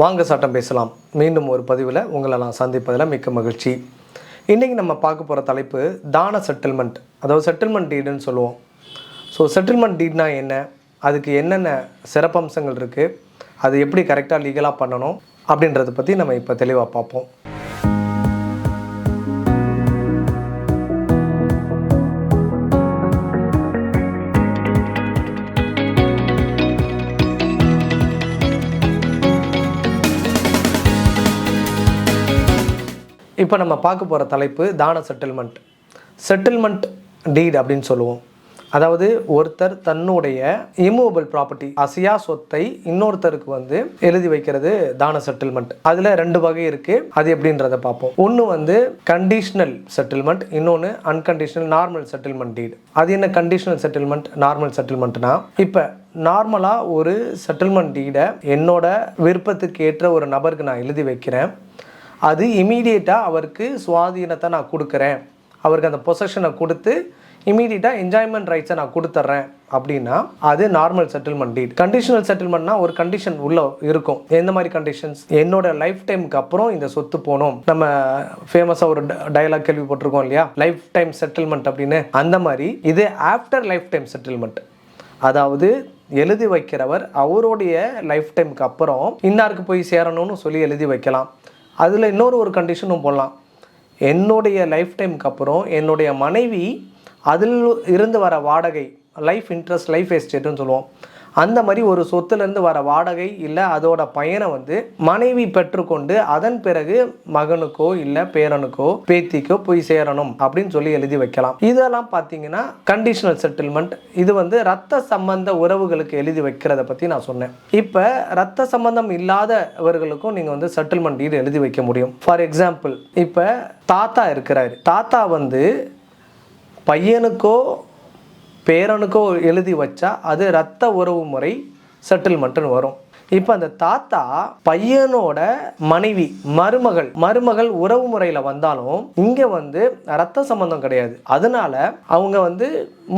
வாங்க சட்டம் பேசலாம். மீண்டும் ஒரு பதிவில் உங்களை நான் சந்திப்பதில் மிக்க மகிழ்ச்சி. இன்றைக்கி நம்ம பார்க்க போகிற தலைப்பு தான செட்டில்மெண்ட், அதாவது செட்டில்மெண்ட் டீடுன்னு சொல்லுவோம். ஸோ செட்டில்மெண்ட் டீட்னா என்ன, அதுக்கு என்னென்ன சிறப்பம்சங்கள் இருக்குது, அது எப்படி கரெக்டாக லீகலாக பண்ணணும் அப்படின்றத பற்றி நம்ம இப்போ தெளிவாக பார்ப்போம். இப்போ நம்ம பார்க்க போகிற தலைப்பு தான செட்டில்மெண்ட். செட்டில்மெண்ட் டீட் அப்படின்னு சொல்லுவோம். அதாவது ஒருத்தர் தன்னுடைய இம்மூவபிள் ப்ராப்பர்ட்டி, அசையா சொத்தை இன்னொருத்தருக்கு எழுதி வைக்கிறது தான செட்டில்மெண்ட். அதில் 2 வகை இருக்குது. அது எப்படின்றத பார்ப்போம். ஒன்று கண்டிஷனல் செட்டில்மெண்ட், இன்னொன்று அன்கண்டிஷனல் நார்மல் செட்டில்மெண்ட் டீட். அது என்ன கண்டிஷனல் செட்டில்மெண்ட், நார்மல் செட்டில்மெண்ட்னா, இப்போ நார்மலாக ஒரு செட்டில்மெண்ட் டீடை என்னோட விருப்பத்துக்கு ஏற்ற ஒரு நபருக்கு நான் எழுதி வைக்கிறேன். அது இமீடியட்டாக அவருக்கு சுவாதீனத்தை நான் கொடுக்குறேன், அவருக்கு அந்த பொசஷனை கொடுத்து இமீடியட்டாக என்ஜாய்மெண்ட் ரைட்ஸை நான் கொடுத்துட்றேன் அப்படின்னா அது நார்மல் செட்டில்மெண்ட் டீட். கண்டிஷனல் செட்டில்மெண்ட்னா ஒரு கண்டிஷன் உள்ள இருக்கும். எந்த மாதிரி கண்டிஷன்ஸ்? என்னோட லைஃப் டைமுக்கு அப்புறம் இந்த சொத்து போகணும். நம்ம ஃபேமஸாக ஒரு டயலாக் கேள்விப்பட்டிருக்கோம் இல்லையா, லைஃப் டைம் செட்டில்மெண்ட் அப்படின்னு. அந்த மாதிரி இது ஆஃப்டர் லைஃப் டைம் செட்டில்மெண்ட். அதாவது எழுதி வைக்கிறவர் அவருடைய லைஃப் டைமுக்கு அப்புறம் இன்னாருக்கு போய் சேரணும்னு சொல்லி எழுதி வைக்கலாம். அதில் இன்னொரு கண்டிஷனும் போடலாம். என்னுடைய லைஃப் டைமுக்கு அப்புறம் என்னுடைய மனைவி அதில் இருந்து வர வாடகை, லைஃப் இன்ட்ரெஸ்ட், லைஃப் எஸ்டேட்டுன்னு சொல்லுவோம். அந்த மாதிரி ஒரு சொத்துலேருந்து வர வாடகை இல்லை அதோட பயனை மனைவி பெற்றுக்கொண்டு அதன் பிறகு மகனுக்கோ இல்லை பேரனுக்கோ பேத்திக்கோ போய் சேரணும் அப்படின்னு சொல்லி எழுதி வைக்கலாம். இதெல்லாம் பார்த்தீங்கன்னா கண்டிஷனல் செட்டில்மெண்ட். இது ரத்த சம்பந்த உறவுகளுக்கு எழுதி வைக்கிறத பற்றி நான் சொன்னேன். இப்போ ரத்த சம்பந்தம் இல்லாதவர்களுக்கும் நீங்கள் செட்டில்மெண்ட் டீடு எழுதி வைக்க முடியும். ஃபார் எக்ஸாம்பிள், இப்போ தாத்தா இருக்கிறாரு. தாத்தா பையனுக்கோ பேரனுக்கோ எழுதி வச்சா அது ரத்த உறவு முறை செட்டில்மெண்ட்டுன்னு வரும். இப்போ அந்த தாத்தா பையனோட மனைவி மருமகள் உறவு முறையில் வந்தாலும் இங்கே ரத்த சம்பந்தம் கிடையாது. அதனால அவங்க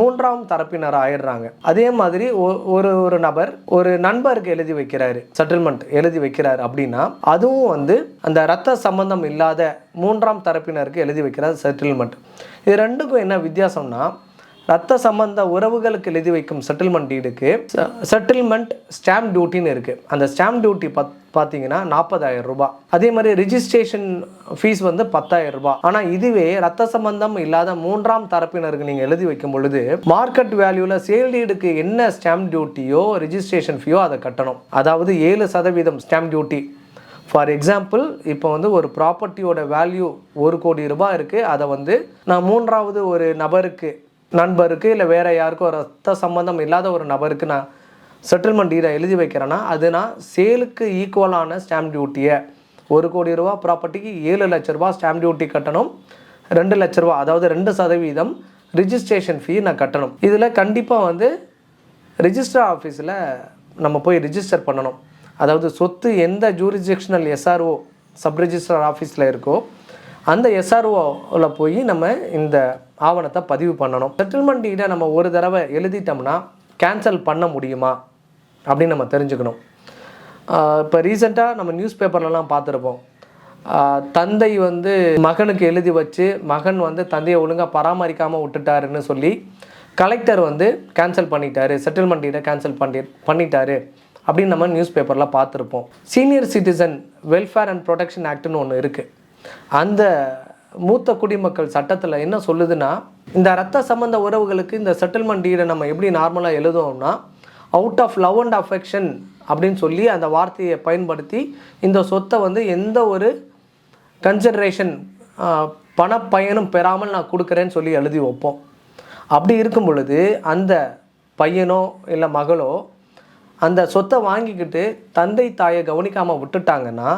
3ஆம் தரப்பினர் ஆயிடுறாங்க. அதே மாதிரி ஒரு நபர் ஒரு நண்பருக்கு எழுதி வைக்கிறாரு, செட்டில்மெண்ட் எழுதி வைக்கிறாரு அப்படின்னா அதுவும் அந்த ரத்த சம்பந்தம் இல்லாத 3ஆம் தரப்பினருக்கு எழுதி வைக்கிறார் செட்டில்மெண்ட். இது ரெண்டுக்கும் என்ன வித்தியாசம்னா, ரத்த சம்பந்த உறவுகளுக்கு எழுதி வைக்கும் செட்டில்மெண்ட் டீடுக்கு செட்டில்மெண்ட் ஸ்டாம்ப் டியூட்டின்னு இருக்குது. அந்த ஸ்டாம்ப் டியூட்டி பார்த்தீங்கன்னா 40,000 ரூபாய். அதே மாதிரி ரிஜிஸ்ட்ரேஷன் ஃபீஸ் 10,000 ரூபாய். ஆனால் இதுவே ரத்த சம்பந்தம் இல்லாத 3ஆம் தரப்பினருக்கு நீங்கள் எழுதி வைக்கும் பொழுது மார்க்கெட் வேல்யூவில் சேல் டீடுக்கு என்ன ஸ்டாம்ப் டியூட்டியோ ரிஜிஸ்ட்ரேஷன் ஃபீயோ அதை கட்டணும். அதாவது 7% ஸ்டாம்ப் டியூட்டி. ஃபார் எக்ஸாம்பிள், இப்போ ஒரு ப்ராப்பர்ட்டியோட வேல்யூ 1 கோடி ரூபாய் இருக்குது. அதை நான் 3ஆவது ஒரு நண்பருக்கு இல்லை வேறு யாருக்கோ ரத்த சம்பந்தம் இல்லாத ஒரு நபருக்கு நான் செட்டில்மெண்ட் டீடை எழுதி வைக்கிறேன்னா அது நான் சேலுக்கு ஈக்குவலான ஸ்டாம்ப் டியூட்டியை 1 கோடி ரூபா ப்ராப்பர்ட்டிக்கு 7 லட்ச ரூபா ஸ்டாம்ப் டியூட்டி கட்டணும். 2 லட்ச ரூபா, அதாவது 2% ரிஜிஸ்ட்ரேஷன் ஃபீ நான் கட்டணும். இதில் கண்டிப்பாக ரிஜிஸ்டர் ஆஃபீஸில் நம்ம போய் ரிஜிஸ்டர் பண்ணணும். அதாவது சொத்து எந்த ஜூரிஸ்டிக்ஷனல் எஸ்ஆர்ஓ சப் ரிஜிஸ்டர் ஆஃபீஸில் இருக்கோ அந்த எஸ்ஆர்ஓவில் போய் நம்ம இந்த ஆவணத்தை பதிவு பண்ணணும். செட்டில்மெண்ட் டீடை நம்ம ஒரு தடவை எழுதிட்டோம்னா கேன்சல் பண்ண முடியுமா அப்படின்னு நம்ம தெரிஞ்சுக்கணும். இப்போ ரீசெண்டாக நம்ம நியூஸ் பேப்பர்லலாம் பார்த்துருப்போம். தந்தை மகனுக்கு எழுதி வச்சு மகன் தந்தையை ஒழுங்காக பராமரிக்காமல் விட்டுட்டாருன்னு சொல்லி கலெக்டர் கேன்சல் பண்ணிட்டாரு, செட்டில்மெண்ட் டீடை கேன்சல் பண்ணிட்டாரு அப்படின்னு நம்ம நியூஸ் பேப்பரில் பார்த்துருப்போம். Senior citizen welfare and protection ஆக்ட்னு ஒன்று இருக்குது. அந்த மூத்த குடிமக்கள் சட்டத்தில் என்ன சொல்லுதுன்னா, இந்த ரத்த சம்பந்த உறவுகளுக்கு இந்த செட்டில்மெண்ட் டீடை நம்ம எப்படி நார்மலாக எழுதுவோம்னா, out of love and affection அப்படின்னு சொல்லி அந்த வார்த்தையை பயன்படுத்தி இந்த சொத்தை எந்த ஒரு கன்சிடரேஷன் பணப்பயனும் பெறாமல் நான் கொடுக்குறேன்னு சொல்லி எழுதி வைப்போம். அப்படி இருக்கும் பொழுது அந்த பையனோ இல்லை மகளோ அந்த சொத்தை வாங்கிக்கிட்டு தந்தை தாயை கவனிக்காமல் விட்டுட்டாங்கன்னா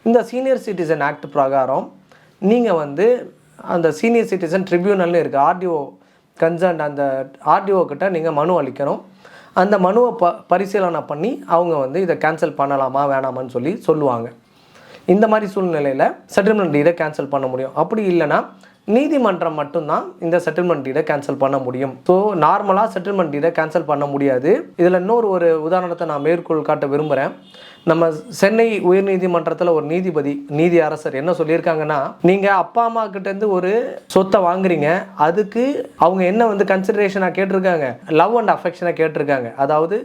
இந்த சீனியர் சிட்டிசன் ஆக்ட் பிரகாரம் நீங்கள் அந்த சீனியர் சிட்டிசன் ட்ரிபியூனல்னு இருக்குது, ஆர்டிஓ கன்சர்ன், அந்த ஆர்டிஓ கிட்ட நீங்கள் மனு அளிக்கணும். அந்த மனுவை பரிசீலனை பண்ணி அவங்க இதை கேன்சல் பண்ணலாமா வேணாமான்னு சொல்லுவாங்க. இந்த மாதிரி சூழ்நிலையில் செட்டில்மெண்ட் டீடை கேன்சல் பண்ண முடியும். அப்படி இல்லைன்னா நீதிமன்றம் மட்டும்தான் இந்த செட்டில்மெண்ட் டீடை கேன்சல் பண்ண முடியும். ஸோ நார்மலாக செட்டில்மெண்ட் டீடை கேன்சல் பண்ண முடியாது. இதில் இன்னொரு உதாரணத்தை நான் மேற்கோள் காட்ட விரும்புகிறேன். நம்ம சென்னை உயர்நீதிமன்றத்தில் ஒரு நீதி அரசர் என்ன சொல்லியிருக்காங்கன்னா, நீங்கள் அப்பா அம்மா கிட்டேருந்து ஒரு சொத்தை வாங்குறீங்க, அதுக்கு அவங்க என்ன வந்து கன்சிடரேஷனாக கேட்டிருக்காங்க, லவ் அண்ட் அஃபெக்ஷனாக கேட்டிருக்காங்க. அதாவது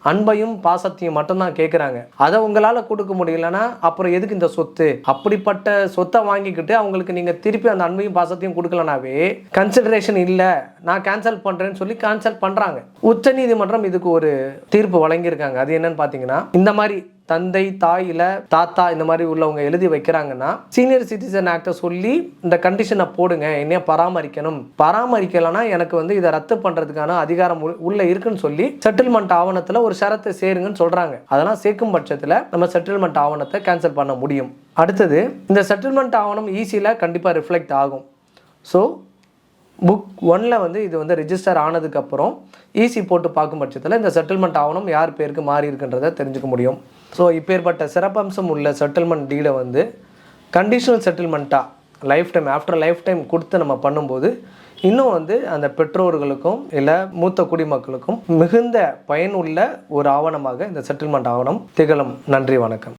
அன்பையும் பாசத்தையும் மட்டும்தான் கேட்குறாங்க. அதை உங்களால் கொடுக்க முடியலன்னா அப்புறம் எதுக்கு இந்த சொத்து? அப்படிப்பட்ட சொத்தை வாங்கிக்கிட்டு அவங்களுக்கு நீங்கள் திருப்பி அந்த அன்பையும் பாசத்தையும் கொடுக்கலனாவே கன்சிடரேஷன் இல்லை, நான் கேன்சல் பண்ணுறேன்னு சொல்லி கேன்சல் பண்ணுறாங்க. உச்சநீதிமன்றம் இதுக்கு ஒரு தீர்ப்பு வழங்கியிருக்காங்க. அது என்னன்னு பார்த்தீங்கன்னா, இந்த மாதிரி தந்தை, தாய், இல்லை தாத்தா இந்த மாதிரி உள்ளவங்க எழுதி வைக்கிறாங்கன்னா சீனியர் சிட்டிசன் ஆக்டை சொல்லி இந்த கண்டிஷனை போடுங்க, என்னைய பராமரிக்கலைன்னா எனக்கு வந்து இதை ரத்து பண்ணுறதுக்கான அதிகாரம் உள்ள இருக்குன்னு சொல்லி செட்டில்மெண்ட் ஆவணத்தில் ஒரு ஷரத்தை சேருங்கன்னு சொல்கிறாங்க. அதெல்லாம் சேர்க்கும் பட்சத்தில் நம்ம செட்டில்மெண்ட் ஆவணத்தை கேன்சல் பண்ண முடியும். அடுத்தது, இந்த செட்டில்மெண்ட் ஆவணம் ஈஸியில் கண்டிப்பாக ரிஃப்ளெக்ட் ஆகும். ஸோ புக் 1ல் வந்து இது வந்து ரிஜிஸ்டர் ஆனதுக்கப்புறம் ஈஸி போட்டு பார்க்கும் பட்சத்தில் இந்த செட்டில்மெண்ட் ஆவணம் யார் பேருக்கு மாறி இருக்குன்றதை தெரிஞ்சுக்க முடியும். ஸோ இப்பேற்பட்ட சிறப்பம்சம் உள்ள செட்டில்மெண்ட் டீடை வந்து கண்டிஷனல் செட்டில்மெண்ட்டாக ஆஃப்டர் லைஃப் டைம் கொடுத்து நம்ம பண்ணும்போது இன்னும் வந்து அந்த பெற்றோர்களுக்கும் இல்லை மூத்த குடிமக்களுக்கும் மிகுந்த பயனுள்ள ஒரு ஆவணமாக இந்த செட்டில்மெண்ட் ஆவணம் திகழும். நன்றி, வணக்கம்.